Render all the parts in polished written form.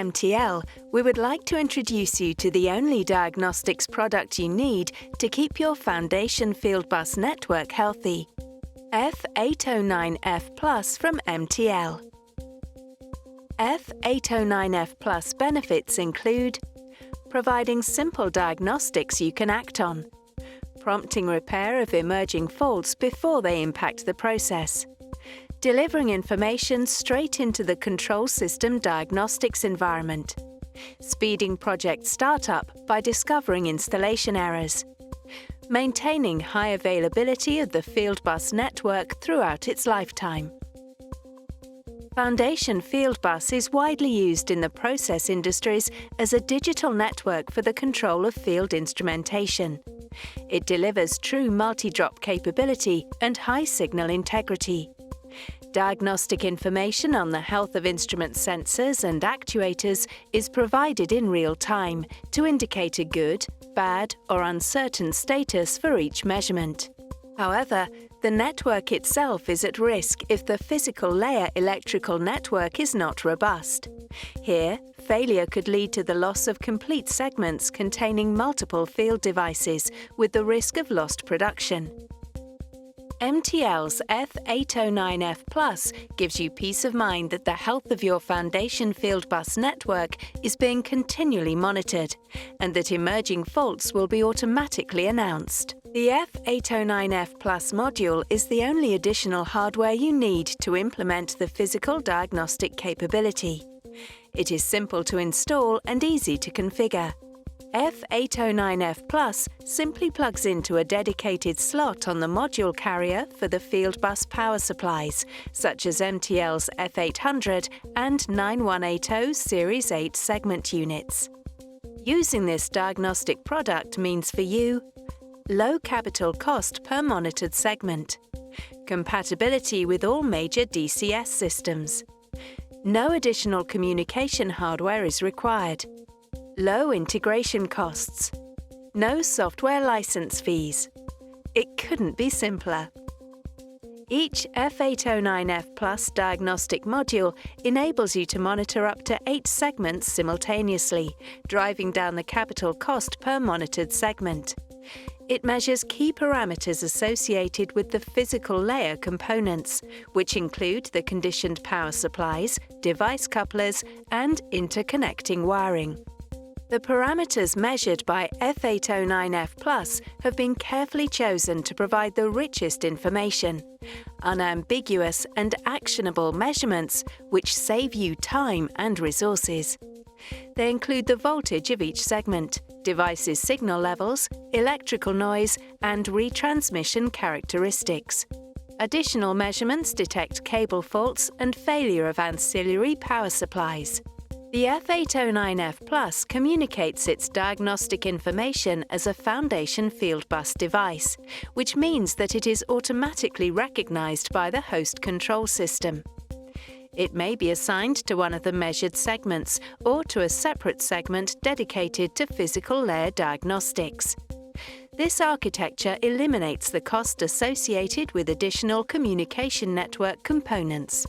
MTL, we would like to introduce you to the only diagnostics product you need to keep your foundation fieldbus network healthy. F809F Plus from MTL. F809F Plus benefits include providing simple diagnostics you can act on, prompting repair of emerging faults before they impact the process, delivering information straight into the control system diagnostics environment, speeding project startup by discovering installation errors, maintaining high availability of the fieldbus network throughout its lifetime. Foundation fieldbus is widely used in the process industries as a digital network for the control of field instrumentation. It delivers true multi-drop capability and high signal integrity. Diagnostic information on the health of instrument sensors and actuators is provided in real time to indicate a good, bad, or uncertain status for each measurement. However, the network itself is at risk if the physical layer electrical network is not robust. Here, failure could lead to the loss of complete segments containing multiple field devices with the risk of lost production. MTL's F809F Plus gives you peace of mind that the health of your foundation fieldbus network is being continually monitored and that emerging faults will be automatically announced. The F809F Plus module is the only additional hardware you need to implement the physical diagnostic capability. It is simple to install and easy to configure. F809F Plus simply plugs into a dedicated slot on the module carrier for the fieldbus power supplies, such as MTL's F800 and 9180 Series 8 segment units. Using this diagnostic product means for you low capital cost per monitored segment, compatibility with all major DCS systems, no additional communication hardware is required, low integration costs, no software license fees. It couldn't be simpler. Each F809F Plus diagnostic module enables you to monitor up to 8 segments simultaneously, driving down the capital cost per monitored segment. It measures key parameters associated with the physical layer components, which include the conditioned power supplies, device couplers, and interconnecting wiring. The parameters measured by F809F Plus have been carefully chosen to provide the richest information, unambiguous and actionable measurements which save you time and resources. They include the voltage of each segment, device's signal levels, electrical noise, and retransmission characteristics. Additional measurements detect cable faults and failure of ancillary power supplies. The F809F Plus communicates its diagnostic information as a foundation fieldbus device, which means that it is automatically recognized by the host control system. It may be assigned to one of the measured segments or to a separate segment dedicated to physical layer diagnostics. This architecture eliminates the cost associated with additional communication network components.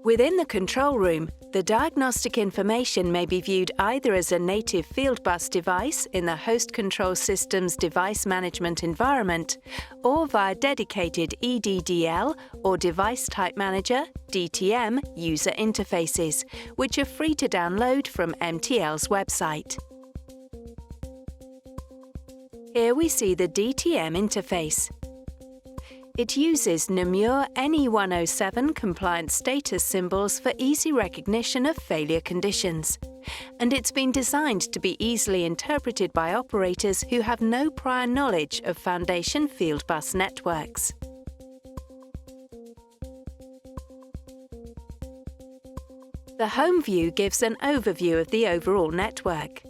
Within the control room, the diagnostic information may be viewed either as a native fieldbus device in the host control system's device management environment or via dedicated EDDL or Device Type Manager (DTM) user interfaces, which are free to download from MTL's website. Here we see the DTM interface. It uses Namur NE107 compliant status symbols for easy recognition of failure conditions, and it's been designed to be easily interpreted by operators who have no prior knowledge of foundation fieldbus networks. The home view gives an overview of the overall network.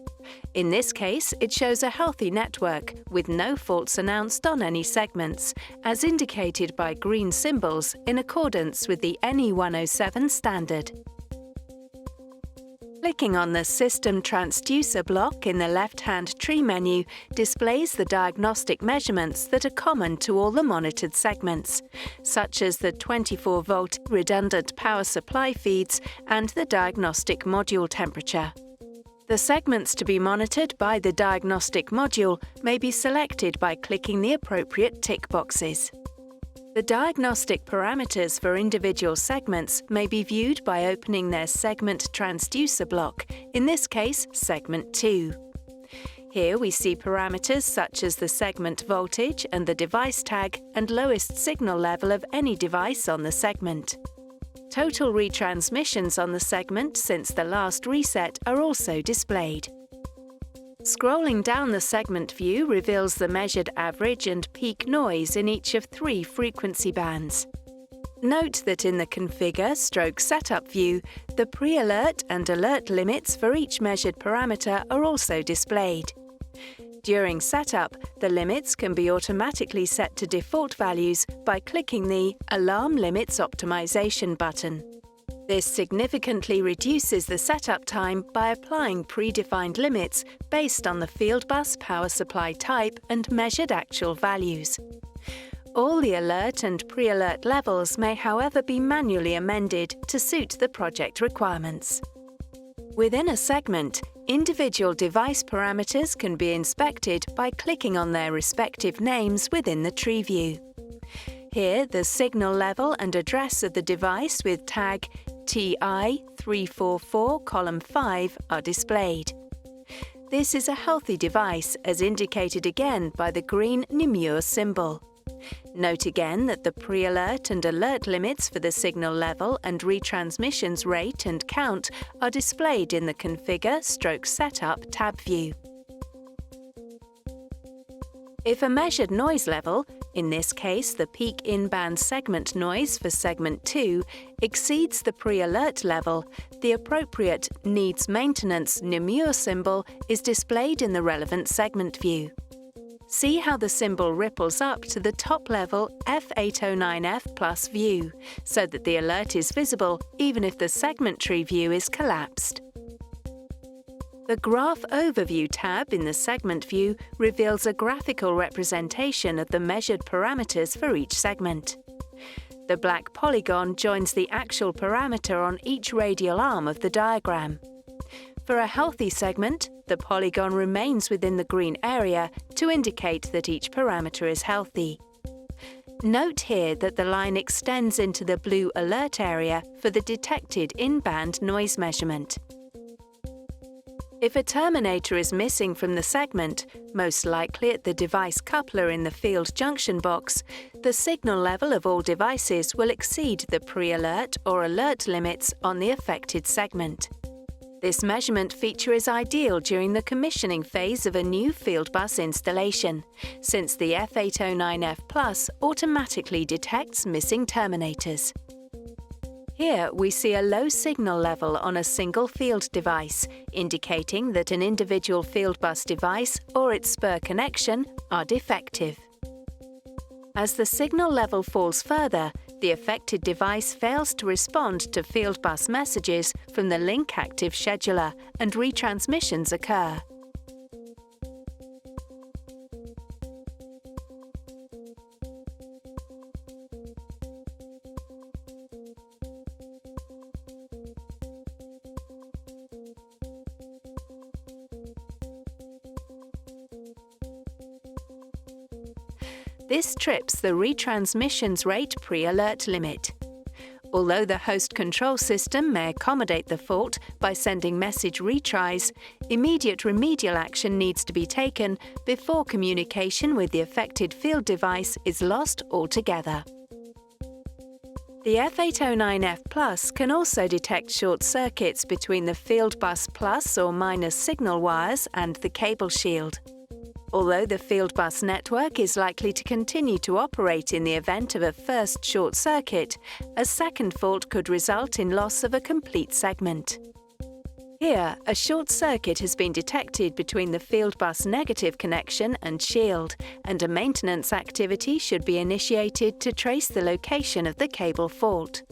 In this case, it shows a healthy network with no faults announced on any segments, as indicated by green symbols in accordance with the NE107 standard. Clicking on the System Transducer block in the left-hand tree menu displays the diagnostic measurements that are common to all the monitored segments, such as the 24-volt redundant power supply feeds and the diagnostic module temperature. The segments to be monitored by the diagnostic module may be selected by clicking the appropriate tick boxes. The diagnostic parameters for individual segments may be viewed by opening their segment transducer block, in this case segment 2. Here we see parameters such as the segment voltage and the device tag and lowest signal level of any device on the segment. Total retransmissions on the segment since the last reset are also displayed. Scrolling down the segment view reveals the measured average and peak noise in each of 3 frequency bands. Note that in the Configure/Setup view, the pre-alert and alert limits for each measured parameter are also displayed. During setup, the limits can be automatically set to default values by clicking the Alarm Limits Optimization button. This significantly reduces the setup time by applying predefined limits based on the fieldbus power supply type and measured actual values. All the alert and pre-alert levels may, however, be manually amended to suit the project requirements. Within a segment, individual device parameters can be inspected by clicking on their respective names within the tree view. Here, the signal level and address of the device with tag TI344 column 5 are displayed. This is a healthy device, as indicated again by the green Nemure symbol. Note again that the pre-alert and alert limits for the signal level and retransmissions rate and count are displayed in the Configure/Setup tab view. If a measured noise level, in this case the peak in-band segment noise for segment 2, exceeds the pre-alert level, the appropriate Needs Maintenance Nemure symbol is displayed in the relevant segment view. See how the symbol ripples up to the top-level F809F Plus view, so that the alert is visible even if the segment tree view is collapsed. The Graph Overview tab in the segment view reveals a graphical representation of the measured parameters for each segment. The black polygon joins the actual parameter on each radial arm of the diagram. For a healthy segment, the polygon remains within the green area to indicate that each parameter is healthy. Note here that the line extends into the blue alert area for the detected in-band noise measurement. If a terminator is missing from the segment, most likely at the device coupler in the field junction box, the signal level of all devices will exceed the pre-alert or alert limits on the affected segment. This measurement feature is ideal during the commissioning phase of a new fieldbus installation, since the F809F Plus automatically detects missing terminators. Here we see a low signal level on a single field device, indicating that an individual fieldbus device or its spur connection are defective. As the signal level falls further, the affected device fails to respond to fieldbus messages from the link active scheduler and retransmissions occur. This trips the retransmissions rate pre-alert limit. Although the host control system may accommodate the fault by sending message retries, immediate remedial action needs to be taken before communication with the affected field device is lost altogether. The F809F Plus can also detect short circuits between the fieldbus plus or minus signal wires and the cable shield. Although the fieldbus network is likely to continue to operate in the event of a first short circuit, a second fault could result in loss of a complete segment. Here, a short circuit has been detected between the fieldbus negative connection and shield, and a maintenance activity should be initiated to trace the location of the cable fault.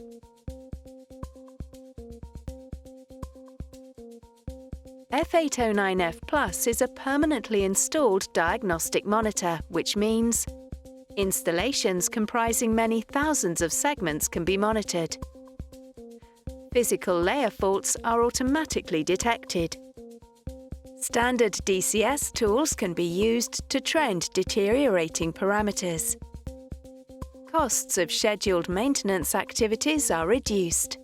F809F Plus is a permanently installed diagnostic monitor, which means installations comprising many thousands of segments can be monitored. Physical layer faults are automatically detected. Standard DCS tools can be used to trend deteriorating parameters. Costs of scheduled maintenance activities are reduced.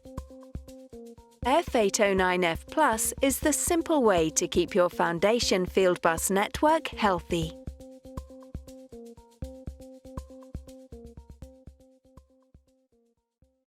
F809F Plus is the simple way to keep your foundation fieldbus network healthy.